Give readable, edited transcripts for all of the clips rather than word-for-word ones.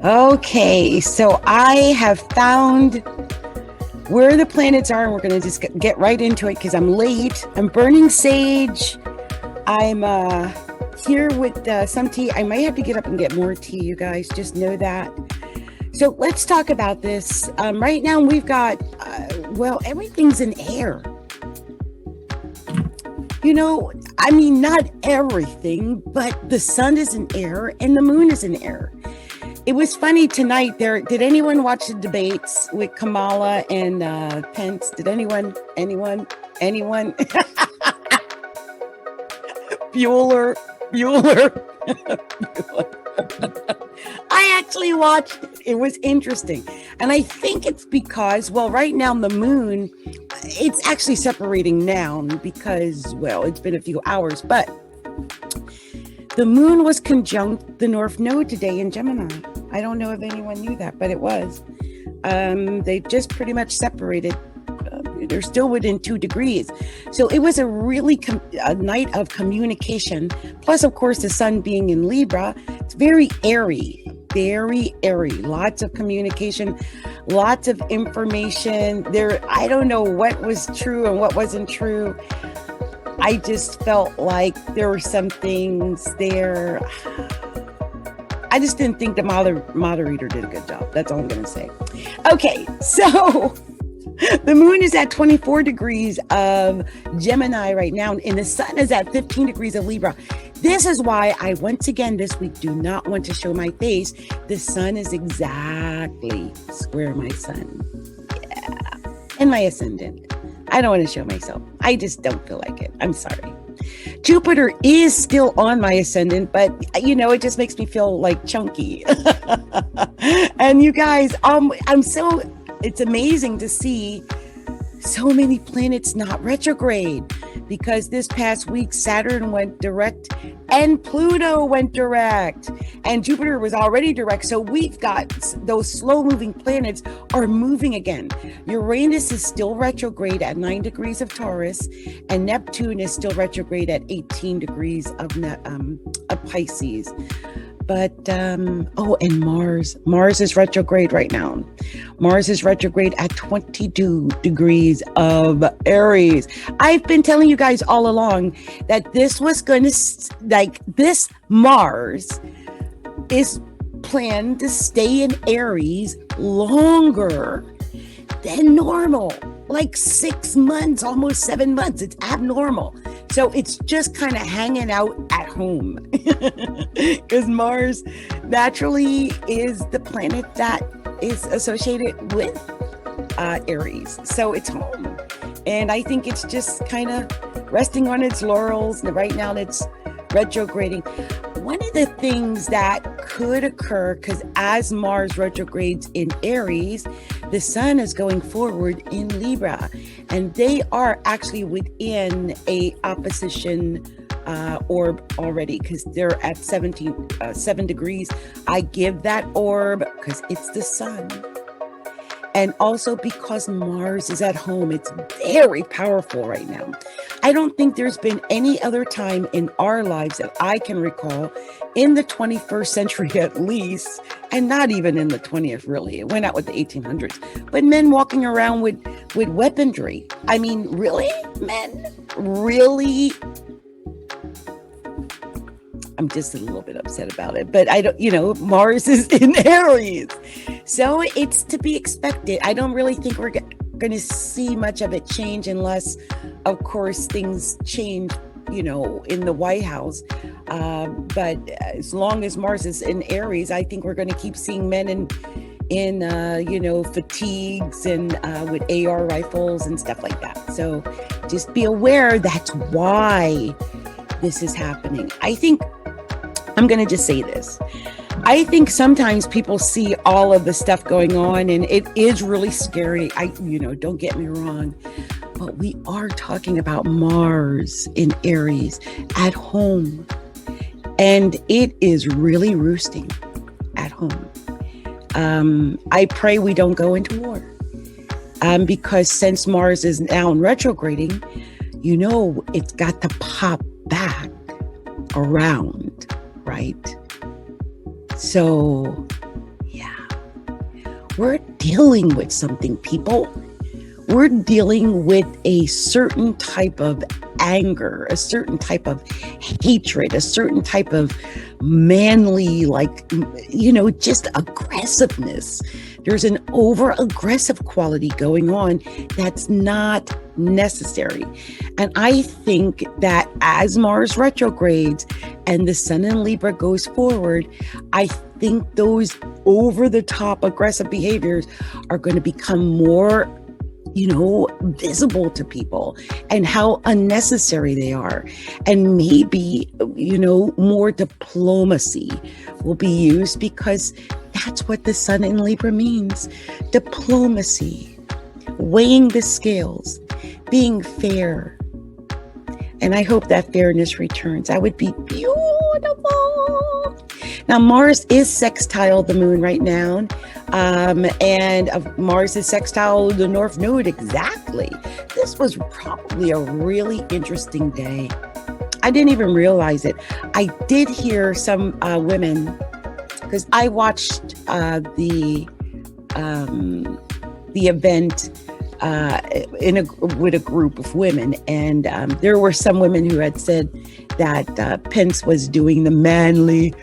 Okay, so I have found where the planets are, and we're going to just get right into it because I'm late. I'm burning sage. I'm here with some tea. I might have to get up and get more tea, you guys. Just know that. So let's talk about this. Right now we've got, everything's in air. You know, I mean, not everything, but the sun is in air and the moon is in air. It was funny tonight. Did anyone watch the debates with Kamala and Pence? Did anyone? Bueller. I actually watched it. It was interesting. And I think it's because, right now the moon, it's actually separating now because, it's been a few hours, but the moon was conjunct the North Node today in Gemini. I don't know if anyone knew that, but it was. They just pretty much separated. They're still within 2 degrees. So it was a really a night of communication. Plus, of course, the sun being in Libra, it's very airy. Lots of communication, lots of information. I don't know what was true and what wasn't true. I just felt like there were some things there. I just didn't think the moderator did a good job. That's all I'm going to say. Okay, so the moon is at 24 degrees of Gemini right now, and the sun is at 15 degrees of Libra. This is why I, once again, this week do not want to show my face. The sun is exactly square my sun. Yeah. And my ascendant. I don't want to show myself. I just don't feel like it. I'm sorry. Jupiter is still on my ascendant, but it just makes me feel like chunky. And you guys, it's amazing to see so many planets not retrograde, because this past week Saturn went direct and Pluto went direct and Jupiter was already direct. So we've got those slow moving planets are moving again. Uranus is still retrograde at 9 degrees of Taurus, and Neptune is still retrograde at 18 degrees of Pisces. But, and Mars is retrograde right now. Mars is retrograde at 22 degrees of Aries. I've been telling you guys all along that this was going to, this Mars is planned to stay in Aries longer than normal. Like 6 months, almost 7 months. It's abnormal. So it's just kind of hanging out at home, because Mars naturally is the planet that is associated with Aries. So it's home. And I think it's just kind of resting on its laurels. Right now it's retrograding. One of the things that could occur, because as Mars retrogrades in Aries, the sun is going forward in Libra, and they are actually within a opposition orb already, because they're at 7 degrees. I give that orb because it's the sun. And also because Mars is at home, it's very powerful right now. I don't think there's been any other time in our lives that I can recall, in the 21st century at least, and not even in the 20th really. It went out with the 1800s. But men walking around with weaponry. I mean, really? Men? Really? I'm just a little bit upset about it, but I don't, Mars is in Aries. So it's to be expected. I don't really think we're going to see much of it change unless, of course, things change, in the White House. But as long as Mars is in Aries, I think we're going to keep seeing men in fatigues and with AR rifles and stuff like that. So just be aware that's why this is happening. I'm going to just say this. I think sometimes people see all of the stuff going on and it is really scary. Don't get me wrong, but we are talking about Mars in Aries at home, and it is really roosting at home. I pray we don't go into war, because since Mars is now retrograding, it's got to pop back around, right? So, yeah. we're dealing with something, people. We're dealing with a certain type of anger, a certain type of hatred, a certain type of manly, just aggressiveness. There's an over-aggressive quality going on that's not necessary. And I think that as Mars retrogrades and the Sun in Libra goes forward, I think those over-the-top aggressive behaviors are going to become more visible to people, and how unnecessary they are. And maybe, more diplomacy will be used, because that's what the Sun in Libra means. Diplomacy, weighing the scales, being fair. And I hope that fairness returns. That would be beautiful. Now, Mars is sextile the moon right now. And Mars is sextile the North Node exactly. This was probably a really interesting day. I didn't even realize it. I did hear some women, because I watched the event with a group of women, and there were some women who had said that Pence was doing the manly,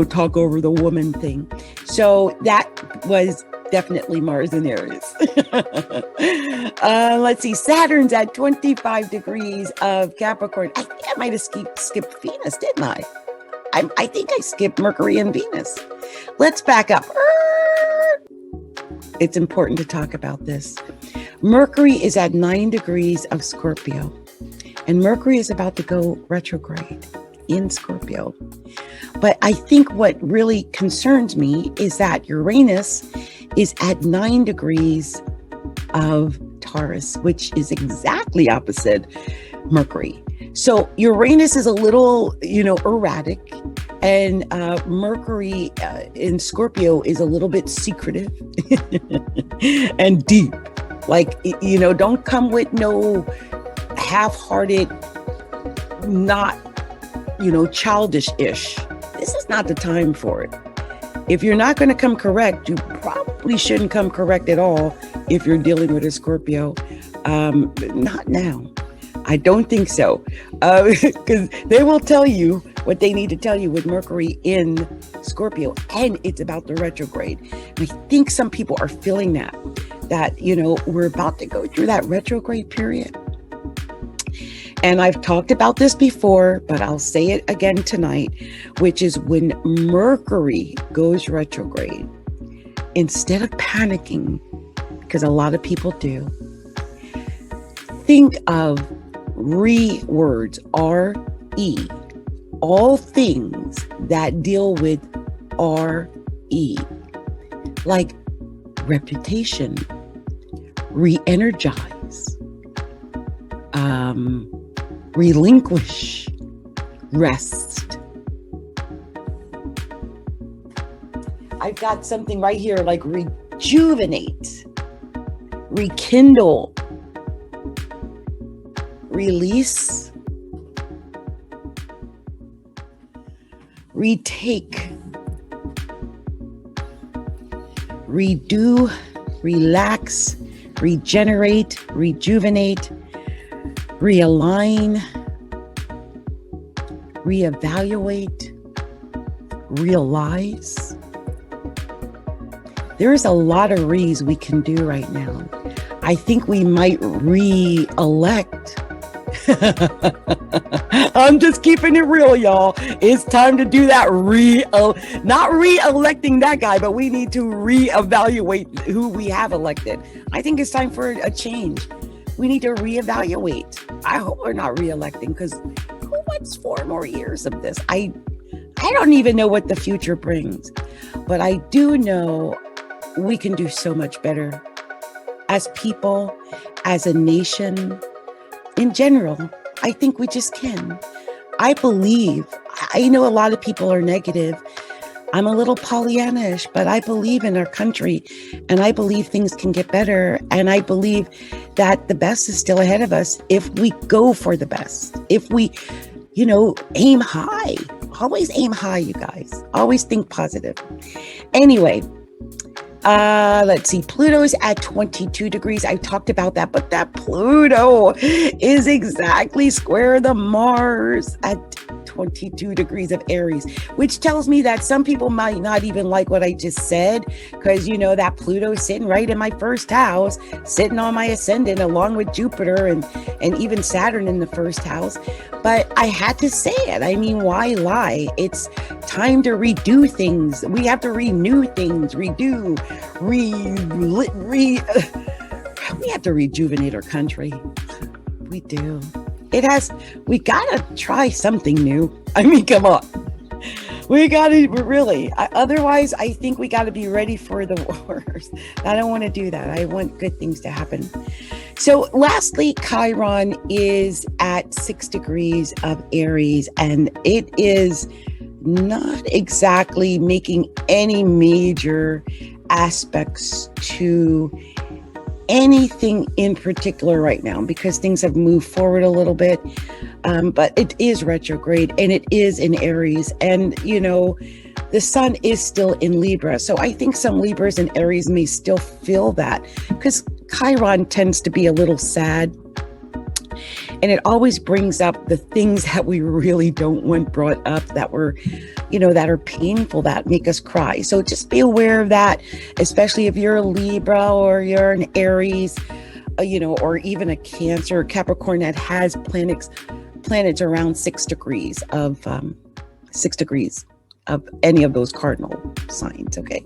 talk over the woman thing. So that was definitely Mars in Aries. Let's see, Saturn's at 25 degrees of Capricorn. I think I might have skipped Venus, didn't I? I think I skipped Mercury and Venus. Let's back up. It's important to talk about this. Mercury is at 9 degrees of Scorpio, and Mercury is about to go retrograde in Scorpio. But I think what really concerns me is that Uranus is at 9 degrees of Taurus, which is exactly opposite Mercury. So Uranus is a little, erratic, and Mercury in Scorpio is a little bit secretive and deep. Don't come with no half-hearted, not, childish-ish. This is not the time for it. If you're not going to come correct, you probably shouldn't come correct at all if you're dealing with a Scorpio. Not now. I don't think so. Because they will tell you what they need to tell you with Mercury in Scorpio, and it's about the retrograde. And I think some people are feeling that we're about to go through that retrograde period. And I've talked about this before, but I'll say it again tonight, which is when Mercury goes retrograde, instead of panicking, because a lot of people do, think of words, R-E, all things that deal with R-E, like reputation, re-energize, relinquish, rest. I've got something right here like rejuvenate, rekindle, release, retake, redo, relax, regenerate, rejuvenate, realign, reevaluate, realize. There's a lot of re's we can do right now. I think we might re-elect. I'm just keeping it real, y'all. It's time to do that not re-electing that guy, but we need to reevaluate who we have elected. I think it's time for a change. We need to reevaluate. I hope we're not re-electing, because who wants 4 more years of this? I don't even know what the future brings, but I do know we can do so much better as people, as a nation, in general. I think we just can. I believe. I know a lot of people are negative. I'm a little Pollyanna-ish, but I believe in our country, and I believe things can get better, and I believe that the best is still ahead of us if we go for the best. If we, aim high. Always aim high, you guys. Always think positive. Anyway, Let's see, Pluto's at 22 degrees. I talked about that, but that Pluto is exactly square the Mars at 22 degrees of Aries, which tells me that some people might not even like what I just said, because that Pluto's sitting right in my first house, sitting on my ascendant along with Jupiter and even Saturn in the first house. But I had to say it. I mean, why lie? It's time to redo things. We have to renew things, we have to rejuvenate our country. We do. We gotta try something new. I mean, come on. Otherwise, I think we gotta be ready for the worst. I don't want to do that. I want good things to happen. So lastly, Chiron is at 6 degrees of Aries, and it is not exactly making any major aspects to anything in particular right now, because things have moved forward a little bit, but it is retrograde and it is in Aries, and the sun is still in Libra. So I think some Libras and Aries may still feel that, because Chiron tends to be a little sad, and it always brings up the things that we really don't want brought up, that that are painful, that make us cry. So just be aware of that, especially if you're a Libra or you're an Aries, or even a Cancer, Capricorn that has planets around 6 degrees of any of those cardinal signs. Okay.